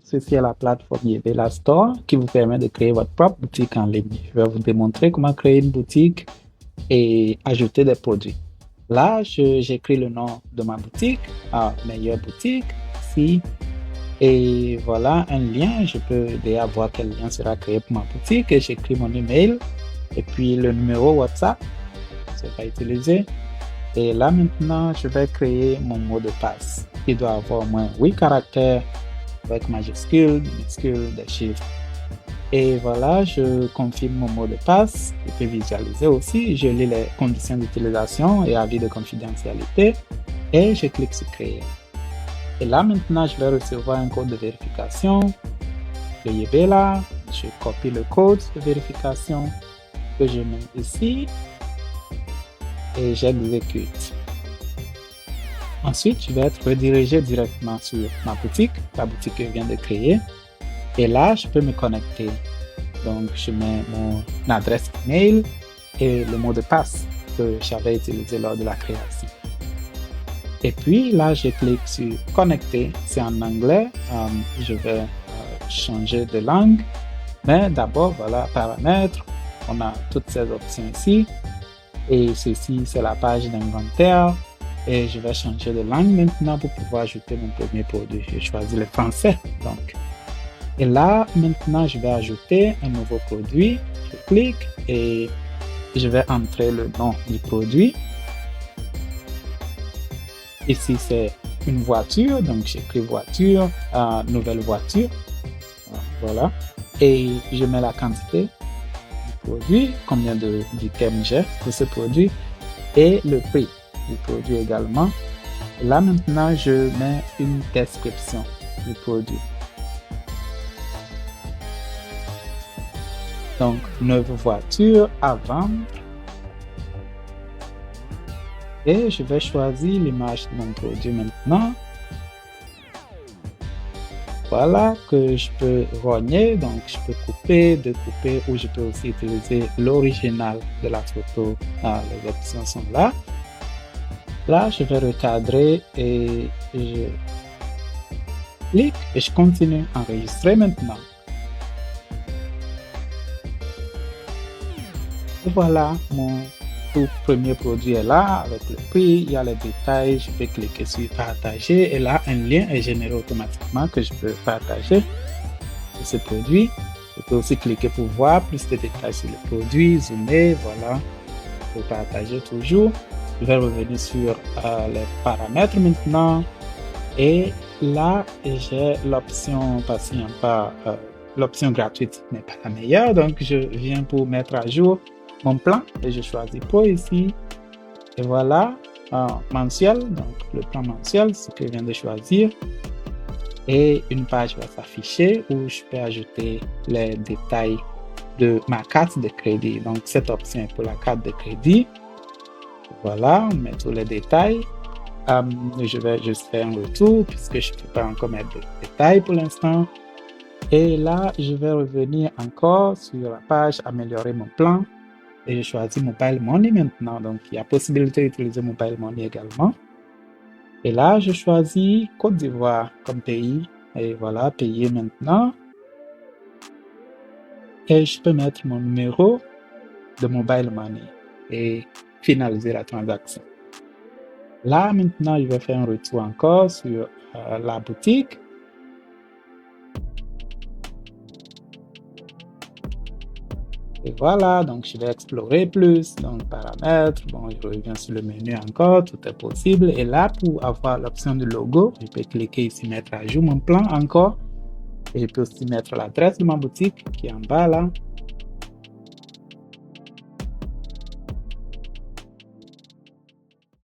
Ceci est la plateforme Yebela Store qui vous permet de créer votre propre boutique en ligne. Je vais vous démontrer comment créer une boutique et ajouter des produits. Là, j'écris le nom de ma boutique, Meilleure Boutique, ici. Et voilà un lien. Je peux déjà voir quel lien sera créé pour ma boutique. Et j'écris mon email et puis le numéro WhatsApp sera utilisé. Et là, maintenant, je vais créer mon mot de passe. Il doit avoir au moins 8 caractères avec majuscules, minuscules, des chiffres. Et voilà, je confirme mon mot de passe. Je peux visualiser aussi. Je lis les conditions d'utilisation et avis de confidentialité. Et je clique sur créer. Et là, maintenant, je vais recevoir un code de vérification de Yebela. Je copie le code de vérification que je mets ici et j'exécute. Ensuite, je vais être redirigé directement sur ma boutique, la boutique que je viens de créer. Et là, je peux me connecter. Donc, je mets mon adresse email et le mot de passe que j'avais utilisé lors de la création. Et puis là, je clique sur connecter. C'est en anglais. Je vais changer de langue. Mais d'abord, voilà, paramètres. On a toutes ces options ici. Et ceci, c'est la page d'inventaire. Et je vais changer de langue maintenant pour pouvoir ajouter mon premier produit. Je choisis le français. Donc. Et là, maintenant, je vais ajouter un nouveau produit. Je clique et je vais entrer le nom du produit. Ici, c'est une voiture, donc j'écris voiture, nouvelle voiture. Voilà. Et je mets la quantité du produit, combien d'items j'ai pour ce produit, et le prix du produit également. Et là, maintenant, je mets une description du produit. Donc, 9 voitures à vendre. Et je vais choisir l'image de mon produit maintenant. Voilà, que je peux rogner, donc je peux couper, découper, ou je peux aussi utiliser l'original de la photo. Les options sont là. Là, je vais recadrer et je clique et je continue à enregistrer maintenant. Et voilà, mon tout premier produit est là avec le prix, il y a les détails, je peux cliquer sur partager et là un lien est généré automatiquement que je peux partager de ce produit. Je peux aussi cliquer pour voir plus de détails sur le produit, zoomer, voilà, je peux partager toujours. Je vais revenir sur les paramètres maintenant et là j'ai l'option patient pas, l'option gratuite n'est pas la meilleure, donc je viens pour mettre à jour mon plan et je choisis Pro ici et voilà mensuel, donc le plan mensuel, ce que je viens de choisir et une page va s'afficher où je peux ajouter les détails de ma carte de crédit. Donc cette option est pour la carte de crédit. Voilà, on met tous les détails. Je vais juste faire un retour puisque je ne peux pas encore mettre de détails pour l'instant. Et là, je vais revenir encore sur la page améliorer mon plan. Et je choisis Mobile Money maintenant. Donc, il y a possibilité d'utiliser Mobile Money également. Et là, je choisis Côte d'Ivoire comme pays. Et voilà, payer maintenant. Et je peux mettre mon numéro de Mobile Money et finaliser la transaction. Là, maintenant, je vais faire un retour encore sur la boutique. Et voilà, donc je vais explorer plus, donc paramètres, bon, je reviens sur le menu encore, tout est possible. Et là, pour avoir l'option du logo, je peux cliquer ici, mettre à jour mon plan encore. Et je peux aussi mettre l'adresse de ma boutique qui est en bas là.